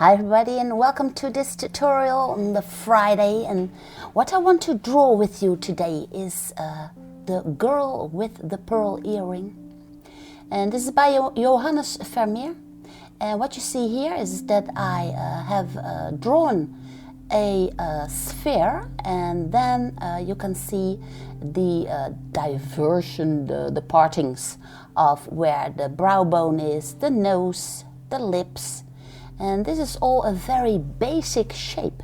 Hi everybody, and welcome to this tutorial on the Friday. And what I want to draw with you today is the girl with the pearl earring. And this is by Johannes Vermeer. And what you see here is that I have drawn a sphere, and then you can see the diversion, the partings of where the brow bone is, the nose, the lips. And this is all a very basic shape.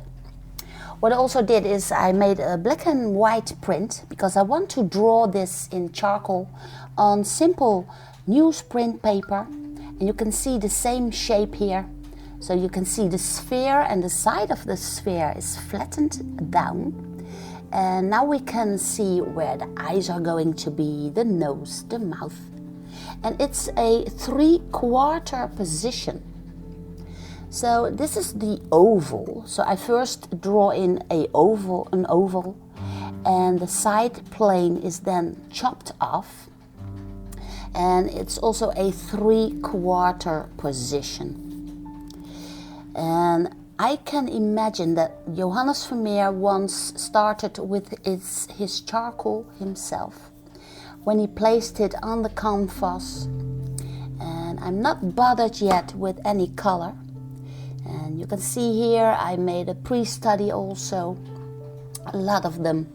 What I also did is I made a black and white print because I want to draw this in charcoal on simple newsprint paper. And you can see the same shape here. So you can see the sphere, and the side of the sphere is flattened down. And now we can see where the eyes are going to be, the nose, the mouth. And it's a 3/4 position. So this is the oval. So I first draw in an oval, and the side plane is then chopped off. And it's also a 3/4 position. And I can imagine that Johannes Vermeer once started with his charcoal himself when he placed it on the canvas. And I'm not bothered yet with any color. And you can see here I made a pre-study also, a lot of them.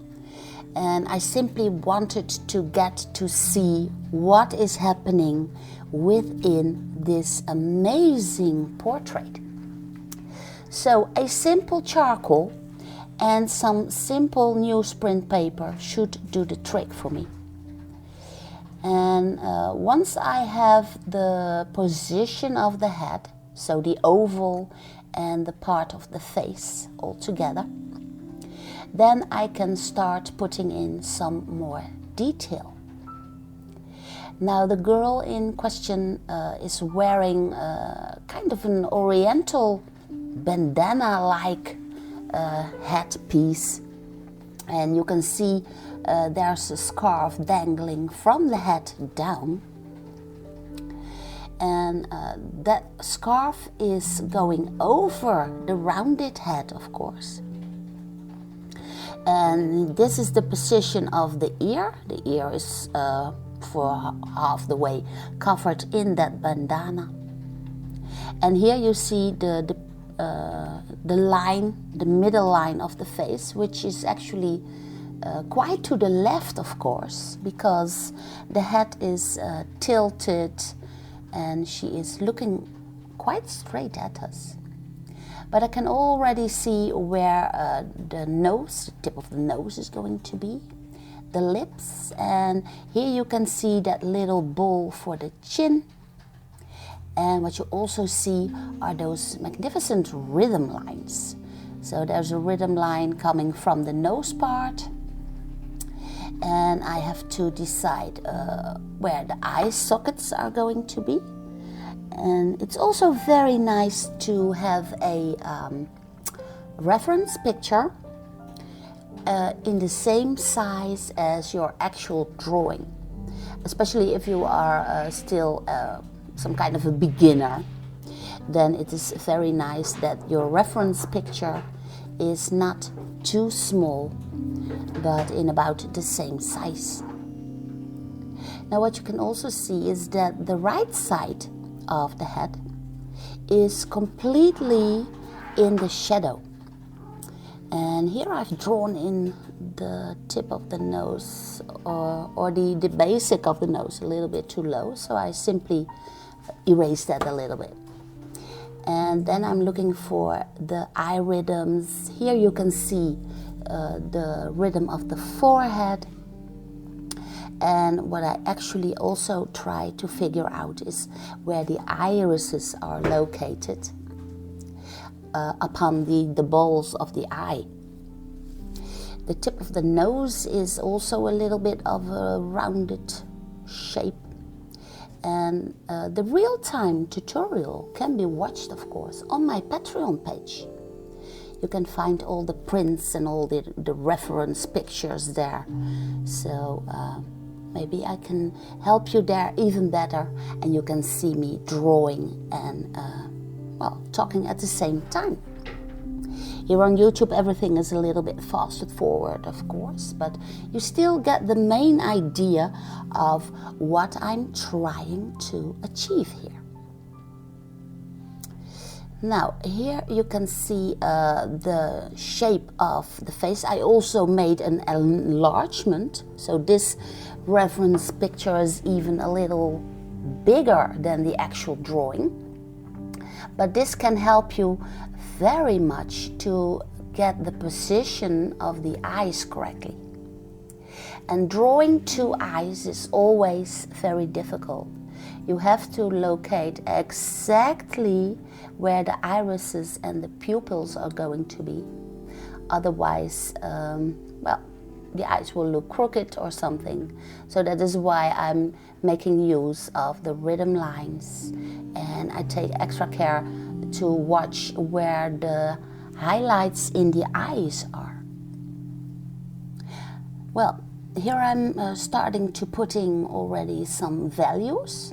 And I simply wanted to get to see what is happening within this amazing portrait. So a simple charcoal and some simple newsprint paper should do the trick for me. And once I have the position of the head, so the oval and the part of the face all together, then I can start putting in some more detail. Now the girl in question is wearing kind of an oriental bandana-like headpiece, and you can see there's a scarf dangling from the head down. And that scarf is going over the rounded head, of course. And this is the position of the ear. The ear is for half the way covered in that bandana. And here you see the line, the middle line of the face, which is actually quite to the left, of course, because the head is tilted and she is looking quite straight at us. But I can already see where the nose, the tip of the nose is going to be, the lips, and here you can see that little bowl for the chin. And what you also see are those magnificent rhythm lines. So there's a rhythm line coming from the nose part, and I have to decide where the eye sockets are going to be. And it's also very nice to have a reference picture in the same size as your actual drawing, especially if you are still some kind of a beginner. Then it is very nice that your reference picture is not too small, but in about the same size. Now what you can also see is that the right side of the head is completely in the shadow. And here I've drawn in the tip of the nose, or the basic of the nose a little bit too low, so I simply erase that a little bit. And then I'm looking for the eye rhythms. Here you can see the rhythm of the forehead. And what I actually also try to figure out is where the irises are located upon the balls of the eye. The tip of the nose is also a little bit of a rounded shape. And the real-time tutorial can be watched, of course, on my Patreon page. You can find all the prints and all the reference pictures there. So maybe I can help you there even better, and you can see me drawing and talking at the same time. Here on YouTube, everything is a little bit fast forward, of course, but you still get the main idea of what I'm trying to achieve here. Now, here you can see the shape of the face. I also made an enlargement, so this reference picture is even a little bigger than the actual drawing. But this can help you very much to get the position of the eyes correctly. And drawing two eyes is always very difficult. You have to locate exactly where the irises and the pupils are going to be. Otherwise, the eyes will look crooked or something. So that is why I'm making use of the rhythm lines, and I take extra care to watch where the highlights in the eyes are. Well, here I'm starting to put in already some values,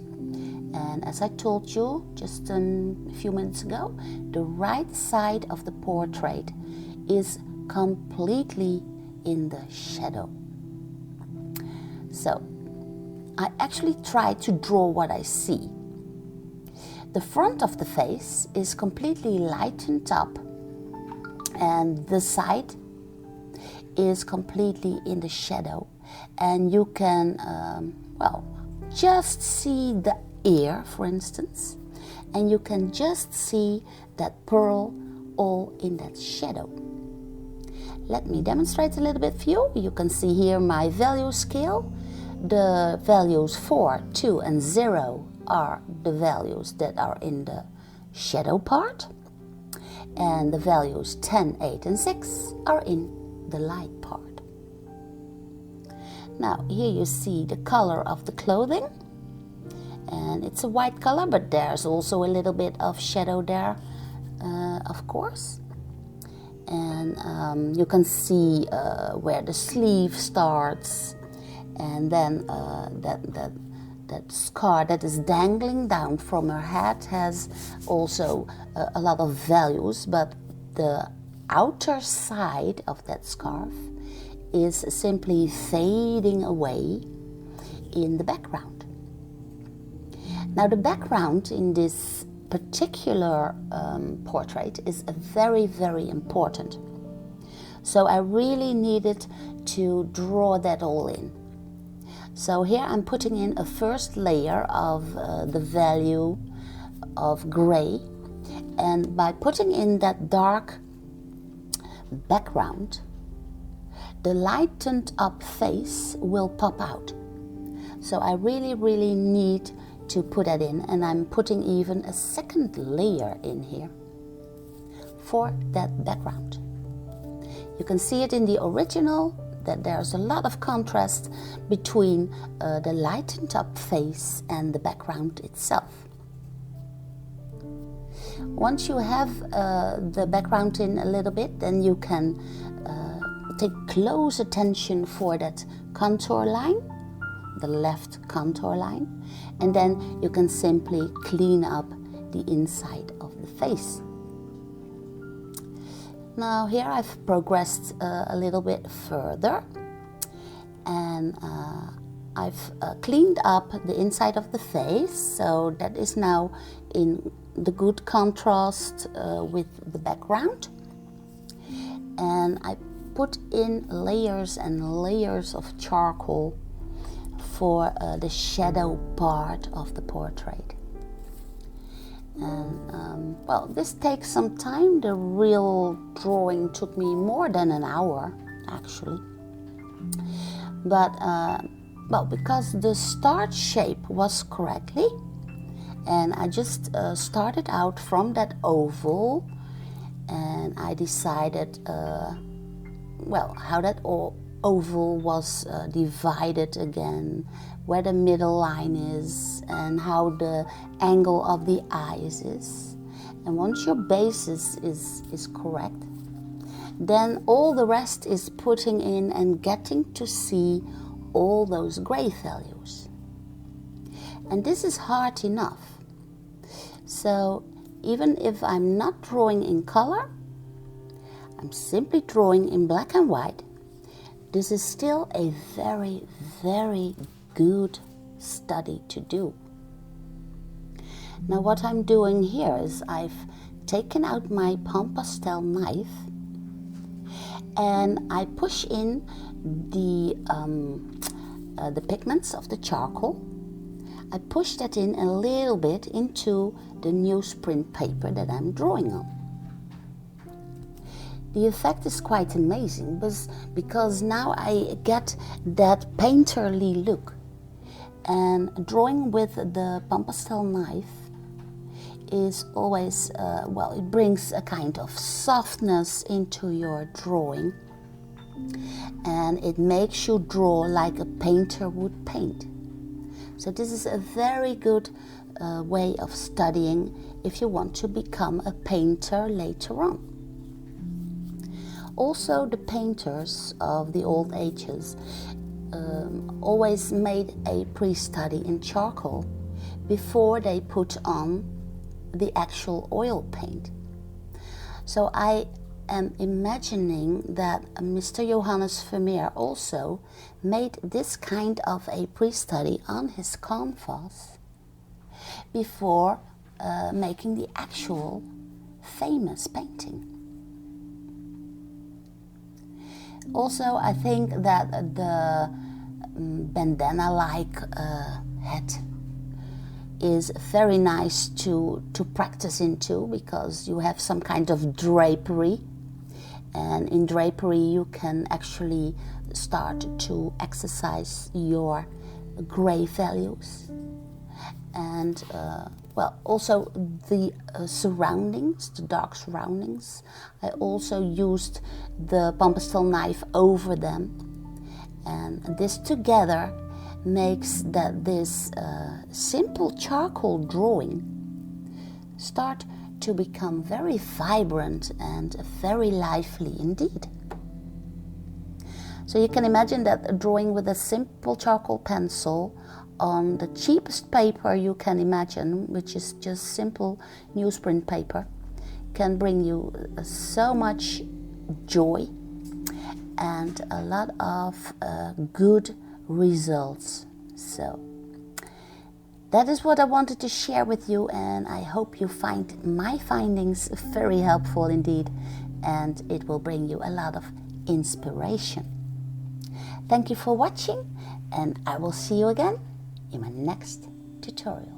and as I told you just a few minutes ago, the right side of the portrait is completely in the shadow. So I actually try to draw what I see. The front of the face is completely lightened up, and the side is completely in the shadow, and you can just see the ear, for instance, and you can just see that pearl all in that shadow. Let me demonstrate a little bit for you. You can see here my value scale. The values 4, 2 and 0 are the values that are in the shadow part, and the values 10, 8 and 6 are in the light part. Now here you see the color of the clothing, and it's a white color, but there's also a little bit of shadow there, of course. And you can see where the sleeve starts, and then that scar that is dangling down from her head has also a lot of values, but the outer side of that scarf is simply fading away in the background. Now the background in this particular portrait is very, very important. So I really needed to draw that all in. So here I'm putting in a first layer of the value of gray, and by putting in that dark background, the lightened up face will pop out. So I really, really need to put that in, and I'm putting even a second layer in here for that background. You can see it in the original that there's a lot of contrast between the lightened up face and the background itself. Once you have the background in a little bit, then you can take close attention for that contour line, the left contour line, and then you can simply clean up the inside of the face. Now here I've progressed a little bit further, and I've cleaned up the inside of the face, so that is now in the good contrast with the background. And I put in layers and layers of charcoal for the shadow part of the portrait. And this takes some time. The real drawing took me more than an hour, actually. But because the start shape was correctly, and I just started out from that oval, and I decided how that oval was divided again, where the middle line is, and how the angle of the eyes is. And once your basis is correct, then all the rest is putting in and getting to see all those gray values. And this is hard enough. So even if I'm not drawing in color, I'm simply drawing in black and white, this is still a very, very good study to do. Now what I'm doing here is I've taken out my palm pastel knife and I push in the pigments of the charcoal. I push that in a little bit into the newsprint paper that I'm drawing on. The effect is quite amazing because now I get that painterly look. And drawing with the palm pastel knife is always, it brings a kind of softness into your drawing, and it makes you draw like a painter would paint. So this is a very good way of studying if you want to become a painter later on. Also, the painters of the old ages always made a pre-study in charcoal before they put on the actual oil paint. So I am imagining that Mr. Johannes Vermeer also made this kind of a pre-study on his canvas before making the actual famous painting. Also, I think that the bandana-like hat is very nice to practice into, because you have some kind of drapery, and in drapery you can actually start to exercise your gray values, and also the surroundings, the dark surroundings. I also used the palm pastel knife over them, and this together makes that this simple charcoal drawing start to become very vibrant and very lively indeed. So you can imagine that drawing with a simple charcoal pencil on the cheapest paper you can imagine, which is just simple newsprint paper, can bring you so much joy and a lot of good results. So that is what I wanted to share with you, and I hope you find my findings very helpful indeed, and it will bring you a lot of inspiration. Thank you for watching, and I will see you again in my next tutorial.